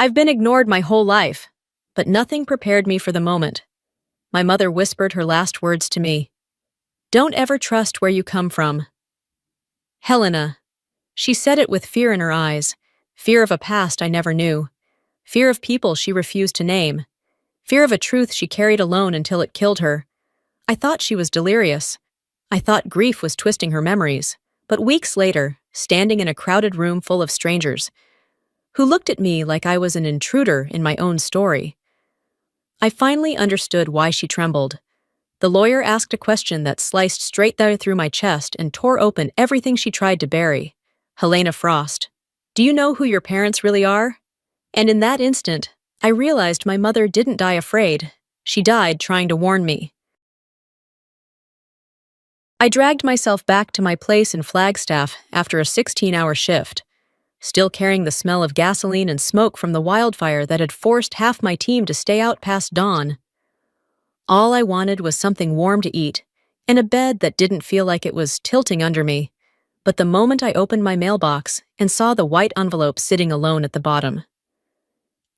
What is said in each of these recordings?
I've been ignored my whole life, but nothing prepared me for the moment. My mother whispered her last words to me. Don't ever trust where you come from. Helena. She said it with fear in her eyes, fear of a past I never knew, fear of people she refused to name, fear of a truth she carried alone until it killed her. I thought she was delirious. I thought grief was twisting her memories, but weeks later, standing in a crowded room full of strangers, who looked at me like I was an intruder in my own story, I finally understood why she trembled. The lawyer asked a question that sliced straight there through my chest and tore open everything she tried to bury. Helena Frost, do you know who your parents really are? And in that instant, I realized my mother didn't die afraid. She died trying to warn me. I dragged myself back to my place in Flagstaff after a 16-hour shift, still carrying the smell of gasoline and smoke from the wildfire that had forced half my team to stay out past dawn. All I wanted was something warm to eat, and a bed that didn't feel like it was tilting under me. But the moment I opened my mailbox and saw the white envelope sitting alone at the bottom,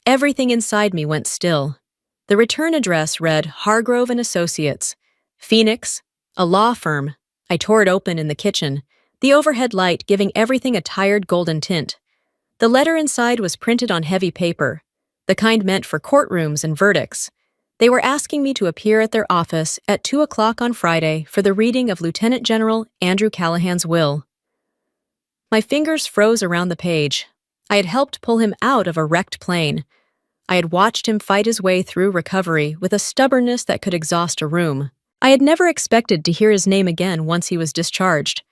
everything inside me went still. The return address read Hargrove and Associates, Phoenix, a law firm. I tore it open in the kitchen, the overhead light giving everything a tired golden tint. The letter inside was printed on heavy paper, the kind meant for courtrooms and verdicts. They were asking me to appear at their office at 2 o'clock on Friday for the reading of Lieutenant General Andrew Callahan's will. My fingers froze around the page. I had helped pull him out of a wrecked plane. I had watched him fight his way through recovery with a stubbornness that could exhaust a room. I had never expected to hear his name again once he was discharged,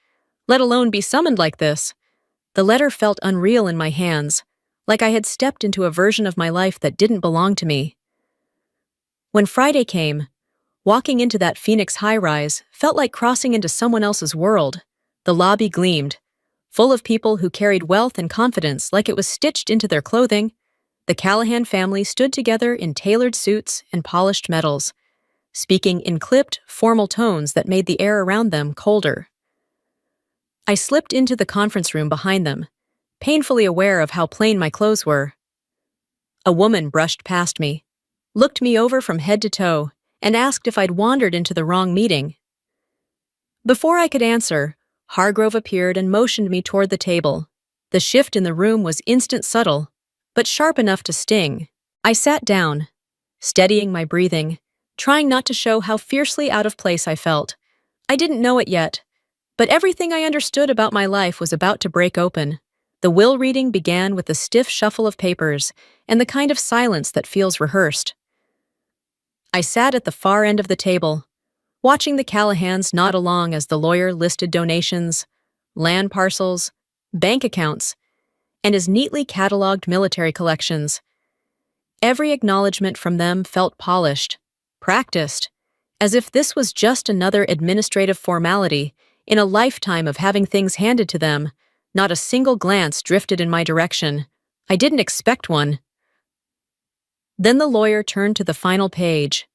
let alone be summoned like this. The letter felt unreal in my hands, like I had stepped into a version of my life that didn't belong to me. When Friday came, walking into that Phoenix high-rise felt like crossing into someone else's world. The lobby gleamed, full of people who carried wealth and confidence like it was stitched into their clothing. The Callahan family stood together in tailored suits and polished metals, speaking in clipped, formal tones that made the air around them colder. I slipped into the conference room behind them, painfully aware of how plain my clothes were. A woman brushed past me, looked me over from head to toe, and asked if I'd wandered into the wrong meeting. Before I could answer, Hargrove appeared and motioned me toward the table. The shift in the room was instant subtle, but sharp enough to sting. I sat down, steadying my breathing, trying not to show how fiercely out of place I felt. I didn't know it yet, but everything I understood about my life was about to break open. The will reading began with a stiff shuffle of papers and the kind of silence that feels rehearsed. I sat at the far end of the table, watching the Callahans nod along as the lawyer listed donations, land parcels, bank accounts, and his neatly cataloged military collections. Every acknowledgement from them felt polished, practiced, as if this was just another administrative formality in a lifetime of having things handed to them. Not a single glance drifted in my direction. I didn't expect one. Then the lawyer turned to the final page.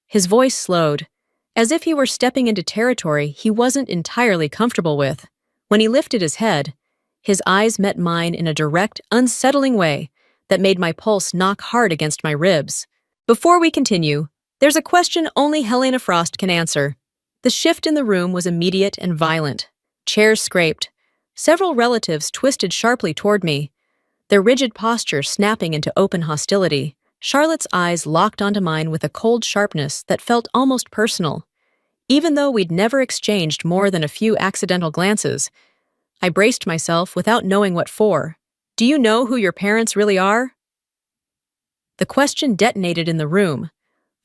His voice slowed, as if he were stepping into territory he wasn't entirely comfortable with. When he lifted his head, his eyes met mine in a direct, unsettling way that made my pulse knock hard against my ribs. Before we continue, there's a question only Helena Frost can answer. The shift in the room was immediate and violent. Chairs scraped. Several relatives twisted sharply toward me, their rigid posture snapping into open hostility. Charlotte's eyes locked onto mine with a cold sharpness that felt almost personal. Even though we'd never exchanged more than a few accidental glances, I braced myself without knowing what for. Do you know who your parents really are? The question detonated in the room.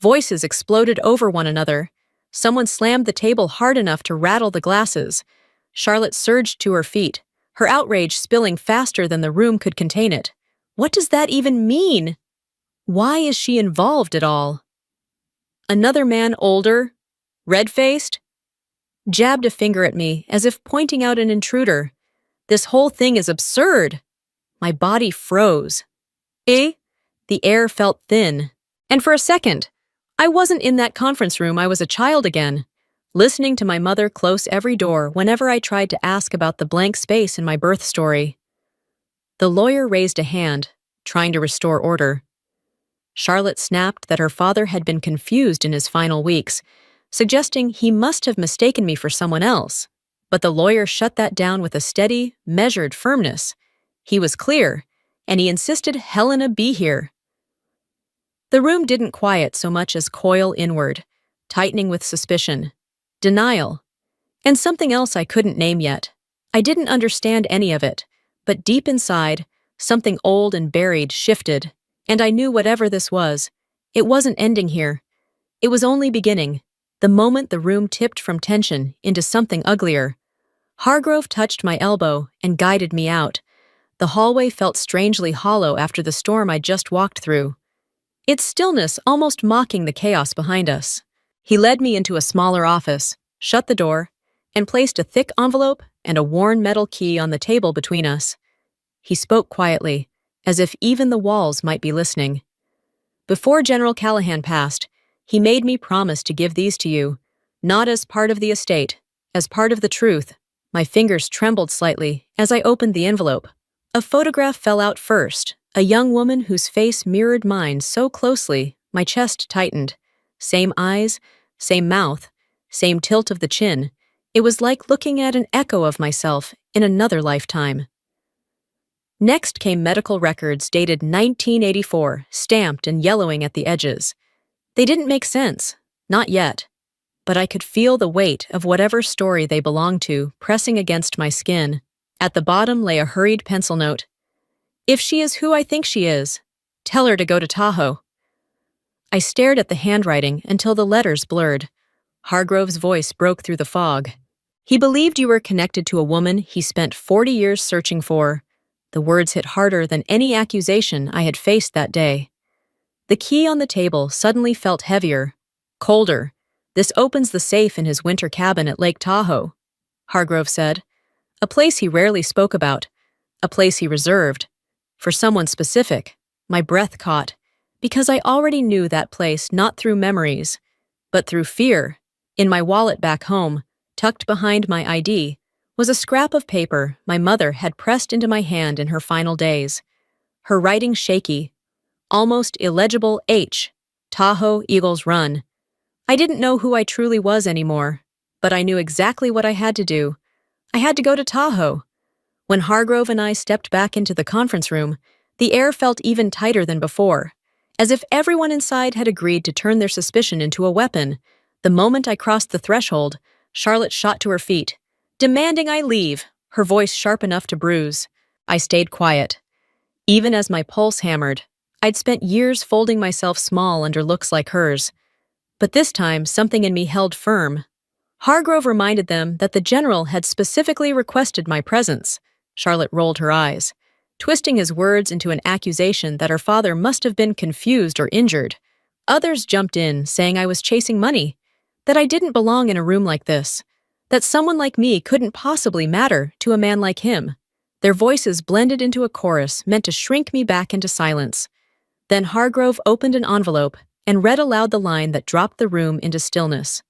Voices exploded over one another. Someone slammed the table hard enough to rattle the glasses. Charlotte surged to her feet, her outrage spilling faster than the room could contain it. What does that even mean? Why is she involved at all? Another man older, red-faced, jabbed a finger at me as if pointing out an intruder. This whole thing is absurd. My body froze. The air felt thin. And for a second, I wasn't in that conference room. I was a child again, listening to my mother close every door whenever I tried to ask about the blank space in my birth story. The lawyer raised a hand, trying to restore order. Charlotte snapped that her father had been confused in his final weeks, suggesting he must have mistaken me for someone else. But the lawyer shut that down with a steady, measured firmness. He was clear, and he insisted Helena be here. The room didn't quiet so much as coil inward, tightening with suspicion, denial, and something else I couldn't name yet. I didn't understand any of it, but deep inside, something old and buried shifted, and I knew whatever this was, it wasn't ending here. It was only beginning, the moment the room tipped from tension into something uglier. Hargrove touched my elbow and guided me out. The hallway felt strangely hollow after the storm I'd just walked through, its stillness almost mocking the chaos behind us. He led me into a smaller office, shut the door, and placed a thick envelope and a worn metal key on the table between us. He spoke quietly, as if even the walls might be listening. Before General Callahan passed, he made me promise to give these to you, not as part of the estate, as part of the truth. My fingers trembled slightly as I opened the envelope. A photograph fell out first, a young woman whose face mirrored mine so closely, my chest tightened. Same eyes, same mouth, same tilt of the chin. It was like looking at an echo of myself in another lifetime. Next came medical records dated 1984, stamped and yellowing at the edges. They didn't make sense, not yet, but I could feel the weight of whatever story they belonged to pressing against my skin. At the bottom lay a hurried pencil note. If she is who I think she is, tell her to go to Tahoe. I stared at the handwriting until the letters blurred. Hargrove's voice broke through the fog. He believed you were connected to a woman he spent 40 years searching for. The words hit harder than any accusation I had faced that day. The key on the table suddenly felt heavier, colder. This opens the safe in his winter cabin at Lake Tahoe, Hargrove said. A place he rarely spoke about, a place he reserved. For someone specific. My breath caught, because I already knew that place not through memories, but through fear. In my wallet back home, tucked behind my ID, was a scrap of paper my mother had pressed into my hand in her final days. Her writing shaky, almost illegible H, Tahoe Eagles Run. I didn't know who I truly was anymore, but I knew exactly what I had to do. I had to go to Tahoe. When Hargrove and I stepped back into the conference room, the air felt even tighter than before, as if everyone inside had agreed to turn their suspicion into a weapon. The moment I crossed the threshold, Charlotte shot to her feet, demanding I leave, her voice sharp enough to bruise. I stayed quiet. Even as my pulse hammered, I'd spent years folding myself small under looks like hers. But this time, something in me held firm. Hargrove reminded them that the general had specifically requested my presence. Charlotte rolled her eyes, twisting his words into an accusation that her father must have been confused or injured. Others jumped in, saying I was chasing money, that I didn't belong in a room like this, that someone like me couldn't possibly matter to a man like him. Their voices blended into a chorus meant to shrink me back into silence. Then Hargrove opened an envelope and read aloud the line that dropped the room into stillness.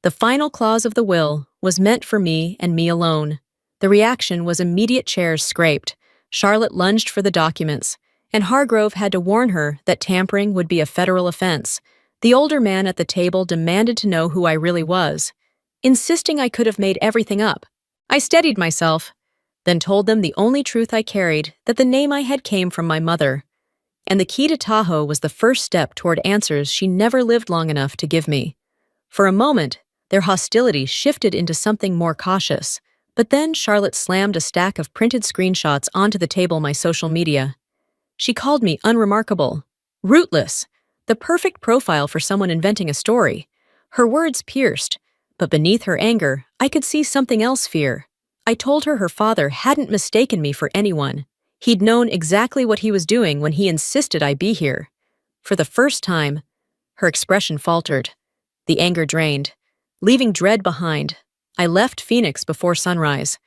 The final clause of the will was meant for me and me alone. The reaction was immediate. Chairs scraped. Charlotte lunged for the documents, and Hargrove had to warn her that tampering would be a federal offense. The older man at the table demanded to know who I really was, insisting I could have made everything up. I steadied myself, then told them the only truth I carried, that the name I had came from my mother, and the key to Tahoe was the first step toward answers she never lived long enough to give me. For a moment, their hostility shifted into something more cautious. But then Charlotte slammed a stack of printed screenshots onto the table. My social media. She called me unremarkable, rootless, the perfect profile for someone inventing a story. Her words pierced, but beneath her anger, I could see something else: fear. I told her her father hadn't mistaken me for anyone. He'd known exactly what he was doing when he insisted I be here. For the first time, her expression faltered. The anger drained, leaving dread behind. I left Phoenix before sunrise.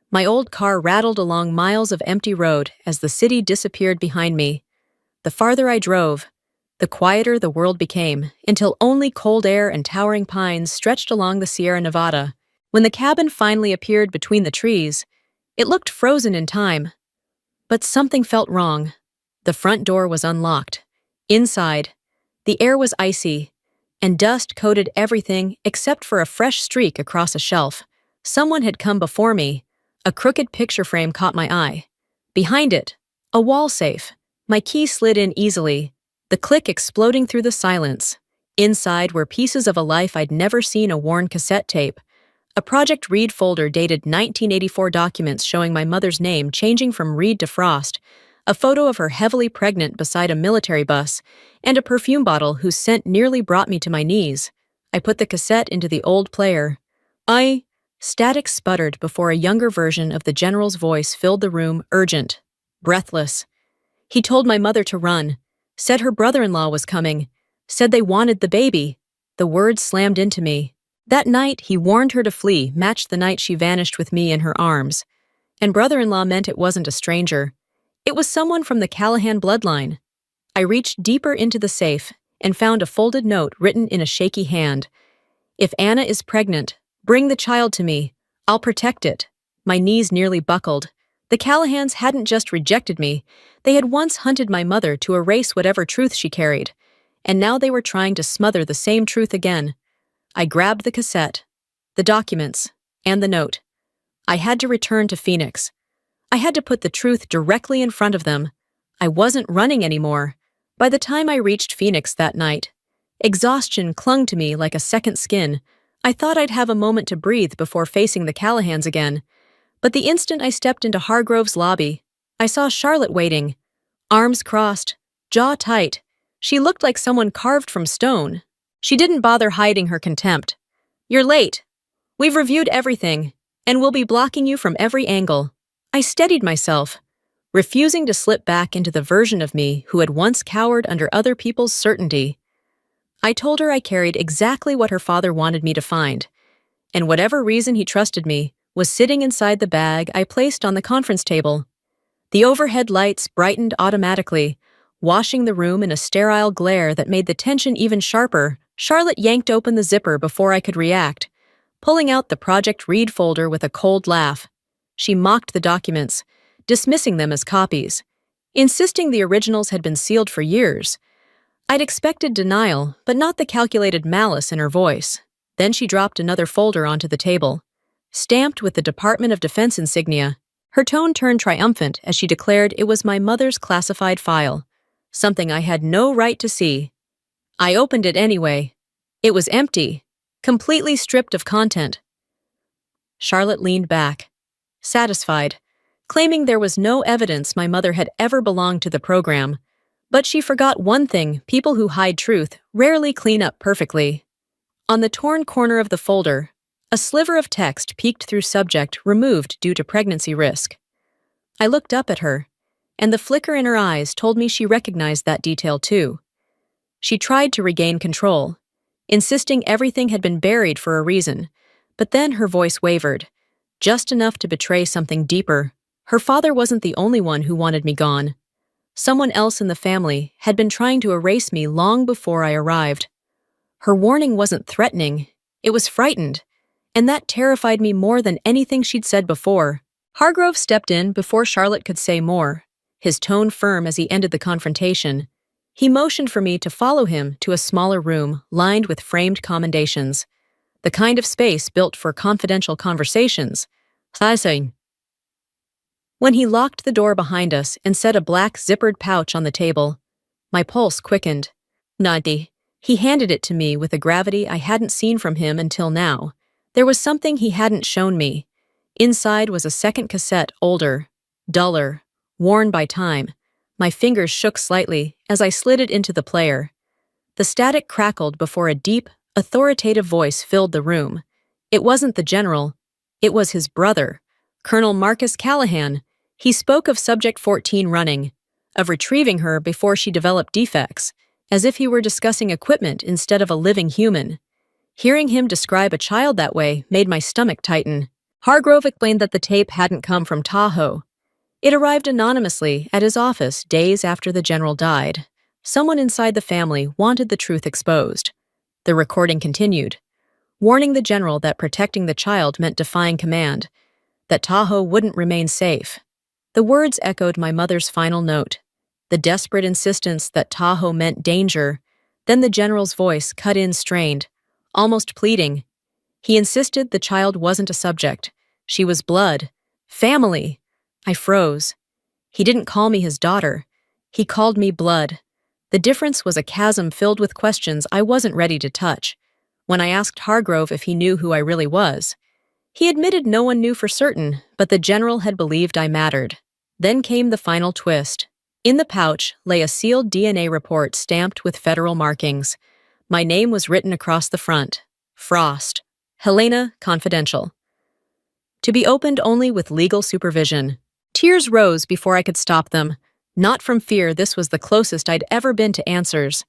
My old car rattled along miles of empty road as the city disappeared behind me. The farther I drove, the quieter the world became, until only cold air and towering pines stretched along the Sierra Nevada. When the cabin finally appeared between the trees, it looked frozen in time. But something felt wrong. The front door was unlocked. Inside, the air was icy, and dust coated everything except for a fresh streak across a shelf. Someone had come before me. A crooked picture frame caught my eye. Behind it, a wall safe. My key slid in easily, the click exploding through the silence. Inside were pieces of a life I'd never seen: a worn cassette tape, a Project Reed folder dated 1984, documents showing my mother's name changing from Reed to Frost, a photo of her heavily pregnant beside a military bus, and a perfume bottle whose scent nearly brought me to my knees. I put the cassette into the old player. Static sputtered before a younger version of the general's voice filled the room, urgent, breathless. He told my mother to run, said her brother-in-law was coming, said they wanted the baby. The words slammed into me. That night, he warned her to flee, matched the night she vanished with me in her arms. And brother-in-law meant it wasn't a stranger. It was someone from the Callahan bloodline. I reached deeper into the safe and found a folded note written in a shaky hand. If Anna is pregnant, bring the child to me. I'll protect it. My knees nearly buckled. The Callahans hadn't just rejected me. They had once hunted my mother to erase whatever truth she carried. And now they were trying to smother the same truth again. I grabbed the cassette, the documents, and the note. I had to return to Phoenix. I had to put the truth directly in front of them. I wasn't running anymore. By the time I reached Phoenix that night, exhaustion clung to me like a second skin. I thought I'd have a moment to breathe before facing the Callahans again. But the instant I stepped into Hargrove's lobby, I saw Charlotte waiting, arms crossed, jaw tight. She looked like someone carved from stone. She didn't bother hiding her contempt. "You're late. We've reviewed everything, and we'll be blocking you from every angle." I steadied myself, refusing to slip back into the version of me who had once cowered under other people's certainty. I told her I carried exactly what her father wanted me to find, and whatever reason he trusted me was sitting inside the bag I placed on the conference table. The overhead lights brightened automatically, washing the room in a sterile glare that made the tension even sharper. Charlotte yanked open the zipper before I could react, pulling out the Project Reed folder with a cold laugh. She mocked the documents, dismissing them as copies, insisting the originals had been sealed for years. I'd expected denial, but not the calculated malice in her voice. Then she dropped another folder onto the table, stamped with the Department of Defense insignia. Her tone turned triumphant as she declared it was my mother's classified file, something I had no right to see. I opened it anyway. It was empty, completely stripped of content. Charlotte leaned back, satisfied, claiming there was no evidence my mother had ever belonged to the program. But she forgot one thing: people who hide truth rarely clean up perfectly. On the torn corner of the folder, a sliver of text peeked through: subject removed due to pregnancy risk. I looked up at her, and the flicker in her eyes told me she recognized that detail too. She tried to regain control, insisting everything had been buried for a reason, but then her voice wavered, just enough to betray something deeper. Her father wasn't the only one who wanted me gone. Someone else in the family had been trying to erase me long before I arrived. Her warning wasn't threatening, it was frightened, and that terrified me more than anything she'd said before. Hargrove stepped in before Charlotte could say more, his tone firm as he ended the confrontation. He motioned for me to follow him to a smaller room lined with framed commendations, the kind of space built for confidential conversations. When he locked the door behind us and set a black zippered pouch on the table, my pulse quickened. Nadi. He handed it to me with a gravity I hadn't seen from him until now. There was something he hadn't shown me. Inside was a second cassette, older, duller, worn by time. My fingers shook slightly as I slid it into the player. The static crackled before a deep, authoritative voice filled the room. It wasn't the general. It was his brother, Colonel Marcus Callahan. He spoke of Subject 14 running, of retrieving her before she developed defects, as if he were discussing equipment instead of a living human. Hearing him describe a child that way made my stomach tighten. Hargrove explained that the tape hadn't come from Tahoe. It arrived anonymously at his office days after the general died. Someone inside the family wanted the truth exposed. The recording continued, warning the general that protecting the child meant defying command, that Tahoe wouldn't remain safe. The words echoed my mother's final note. the desperate insistence that Tahoe meant danger. Then the general's voice cut in strained, almost pleading. He insisted the child wasn't a subject. She was blood. Family. I froze. He didn't call me his daughter. He called me blood. The difference was a chasm filled with questions I wasn't ready to touch. When I asked Hargrove if he knew who I really was, he admitted no one knew for certain, but the general had believed I mattered. Then came the final twist. In the pouch lay a sealed DNA report stamped with federal markings. My name was written across the front. Frost. Helena, confidential. To be opened only with legal supervision. Tears rose before I could stop them. Not from fear, this was the closest I'd ever been to answers.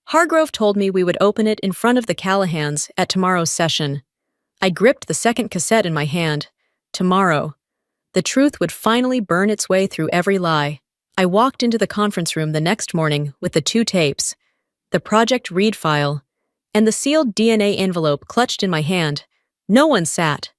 Hargrove told me we would open it in front of the Callahans at tomorrow's session. I gripped the second cassette in my hand. Tomorrow. The truth would finally burn its way through every lie. I walked into the conference room the next morning with the 2 tapes, the Project Read file, and the sealed DNA envelope clutched in my hand. No one sat.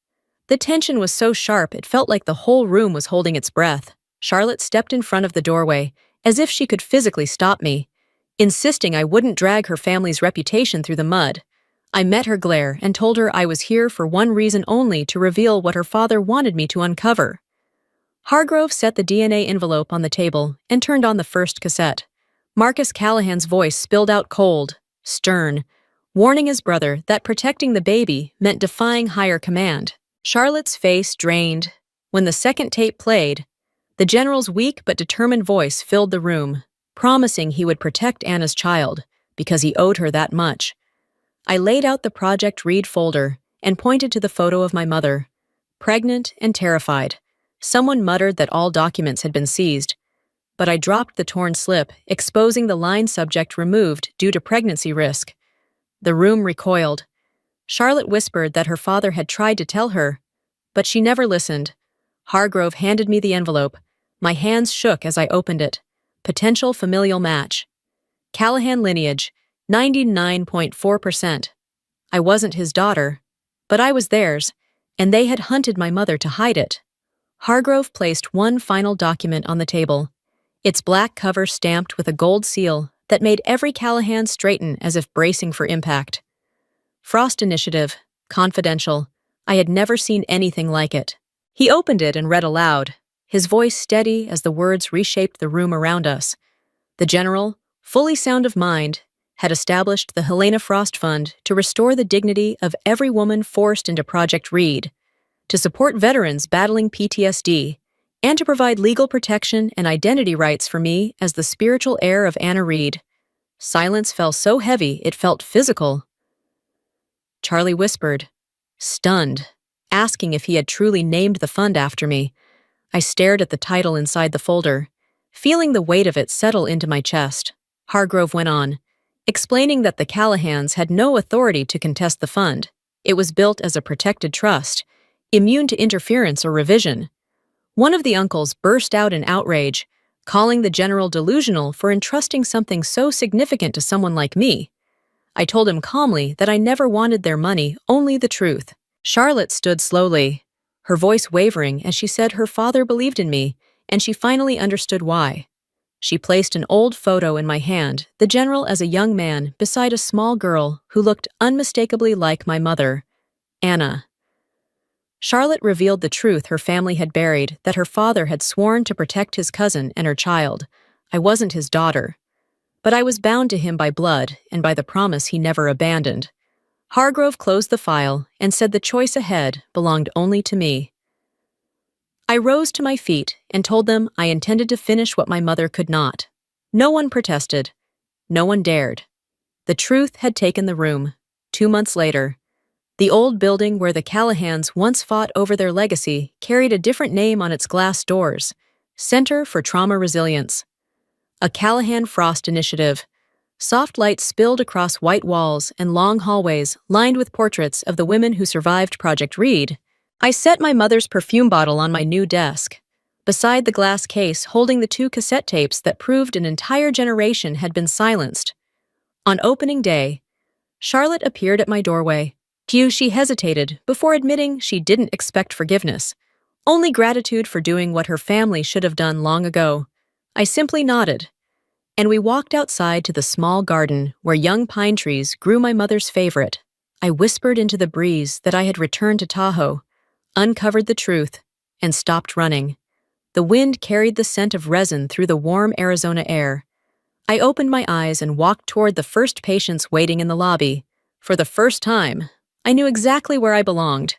The tension was so sharp it felt like the whole room was holding its breath. Charlotte stepped in front of the doorway, as if she could physically stop me, insisting I wouldn't drag her family's reputation through the mud. I met her glare and told her I was here for one reason only, to reveal what her father wanted me to uncover. Hargrove set the DNA envelope on the table and turned on the first cassette. Marcus Callahan's voice spilled out cold, stern, warning his brother that protecting the baby meant defying higher command. Charlotte's face drained. When the second tape played, the general's weak but determined voice filled the room, promising he would protect Anna's child because he owed her that much. I laid out the Project Read folder and pointed to the photo of my mother, pregnant and terrified. Someone muttered that all documents had been seized, but I dropped the torn slip, exposing the line subject removed due to pregnancy risk. The room recoiled. Charlotte whispered that her father had tried to tell her, but she never listened. Hargrove handed me the envelope. My hands shook as I opened it. Potential familial match. Callahan lineage, 99.4%. I wasn't his daughter, but I was theirs, and they had hunted my mother to hide it. Hargrove placed one final document on the table, its black cover stamped with a gold seal that made every Callahan straighten as if bracing for impact. Frost Initiative, confidential. I had never seen anything like it. He opened it and read aloud, his voice steady as the words reshaped the room around us. The general, fully sound of mind, had established the Helena Frost Fund to restore the dignity of every woman forced into Project Read, to support veterans battling PTSD, and to provide legal protection and identity rights for me as the spiritual heir of Anna Reed. Silence fell so heavy it felt physical. Charlie whispered, stunned, asking if he had truly named the fund after me. I stared at the title inside the folder, feeling the weight of it settle into my chest. Hargrove went on, explaining that the Callahans had no authority to contest the fund. It was built as a protected trust, immune to interference or revision. One of the uncles burst out in outrage, calling the general delusional for entrusting something so significant to someone like me. I told him calmly that I never wanted their money, only the truth. Charlotte stood slowly, her voice wavering as she said her father believed in me, and she finally understood why. She placed an old photo in my hand, the general as a young man beside a small girl who looked unmistakably like my mother, Anna. Charlotte revealed the truth her family had buried, that her father had sworn to protect his cousin and her child. I wasn't his daughter, but I was bound to him by blood and by the promise he never abandoned. Hargrove closed the file and said the choice ahead belonged only to me. I rose to my feet and told them I intended to finish what my mother could not. No one protested. No one dared. The truth had taken the room. 2 months later, the old building where the Callahans once fought over their legacy carried a different name on its glass doors, Center for Trauma Resilience. A Callahan Frost Initiative. Soft light spilled across white walls and long hallways lined with portraits of the women who survived Project Read. I set my mother's perfume bottle on my new desk, beside the glass case holding the 2 cassette tapes that proved an entire generation had been silenced. On opening day, Charlotte appeared at my doorway. She hesitated before admitting she didn't expect forgiveness, only gratitude for doing what her family should have done long ago. I simply nodded, and we walked outside to the small garden where young pine trees grew my mother's favorite. I whispered into the breeze that I had returned to Tahoe, uncovered the truth, and stopped running. The wind carried the scent of resin through the warm Arizona air. I opened my eyes and walked toward the first patients waiting in the lobby. For the first time, I knew exactly where I belonged.